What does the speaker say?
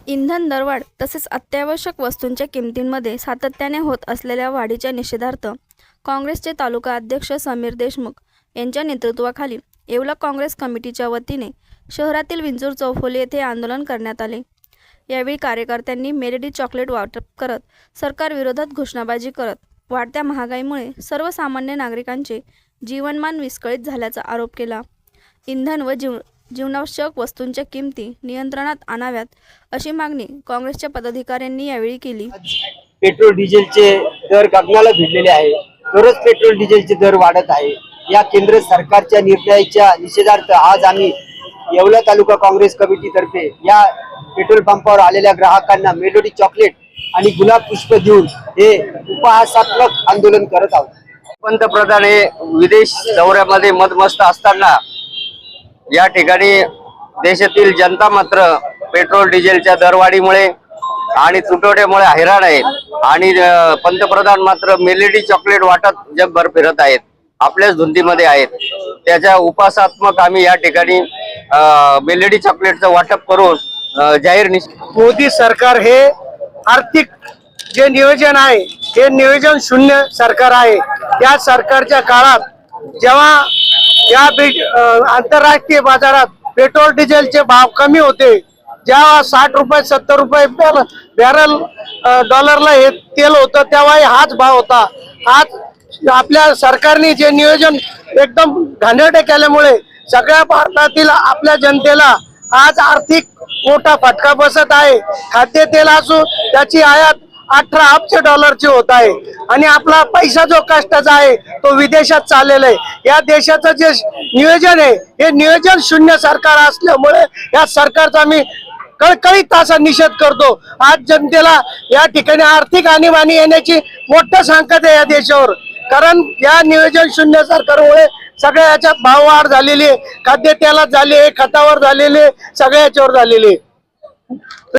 इंधन दरवाढ तसेच अत्यावश्यक वस्तूंच्या किमतींमध्ये सातत्याने होत असलेल्या वाढीच्या निषेधार्थ काँग्रेसचे तालुका अध्यक्ष समीर देशमुख यांच्या नेतृत्वाखाली येवला काँग्रेस कमिटीच्या वतीने शहरातील विंचूर चौफुली येथे आंदोलन करण्यात आले। यावेळी कार्यकर्त्यांनी मेलडी चॉकलेट वाटप करत सरकारविरोधात घोषणाबाजी करत वाढत्या महागाईमुळे सर्वसामान्य नागरिकांचे जीवनमान विस्कळीत झाल्याचा आरोप केला। इंधन व जीवनावश्यक वस्तूंच्या किमती नियंत्रणात आणाव्यात अशी मागणी काँग्रेसच्या पदाधिकाऱ्यांनी यावेळी केली। पेट्रोल डिझेलचे दर गगनाला भिडलेले आहे। दररोज पेट्रोल डिझेलचे दर वाढत आहे। या केंद्र सरकारच्या निर्णयाच्या निषेधार्थ आज आम्ही येवला तालुका काँग्रेस कमिटी तर्फे या पेट्रोल पंपावर आलेल्या ग्राहकांना मेलोडी चॉकलेट आणि गुलाब पुष्प देऊन हे उपहासात्मक आंदोलन करत आहोत। पंतप्रधान हे विदेश दौऱ्यामध्ये मदमस्त असताना या ठिकाणी देशातील जनता मात्र पेट्रोल डिझेलच्या दरवाढीमुळे आणि तुटवड्यामुळे हैराण आहेत आणि पंतप्रधान मात्र मेलेडी चॉकलेट वाटत जगभर फिरत आहेत, आपल्याच धुंदीमध्ये आहेत। त्याच्या उपासात्मक आम्ही या ठिकाणी मेलेडी चॉकलेटचं वाटप करून जाहीर मोदी सरकार हे आर्थिक जे नियोजन आहे हे नियोजन शून्य सरकार आहे। त्या सरकारच्या काळात जेव्हा या आंतरराष्ट्रीय बाजारात पेट्रोल डिझेलचे भाव कमी होते, जेव्हा 60 रुपये 70 रुपये बॅरल डॉलरला हे तेल होतं तेव्हा हाच भाव होता। आज आपल्या सरकारने जे नियोजन एकदम घाणेरडे केल्यामुळे सगळ्या भारतातील आपल्या जनतेला आज आर्थिक मोठा फटका बसत आहे। खाद्यतेल असो त्याची आयात 18 अब्ज डॉलरची होत आहे आणि आपला पैसा जो कष्टाचा आहे तो विदेशात चाललेला आहे। या देशाचं जे नियोजन आहे हे नियोजन शून्य सरकार असल्यामुळे या सरकारचा आम्ही कळकळीत असा निषेध करतो। आज जनतेला या ठिकाणी आर्थिक आणीबाणी येण्याची मोठं संकट आहे या देशावर, कारण या नियोजन शून्य सरकारमुळे सगळ्या याच्यात भाववाढ झालेली आहे, खाद्यतेलात झाली आहे, खतावर झालेली आहे, सगळ्या याच्यावर झालेली आहे।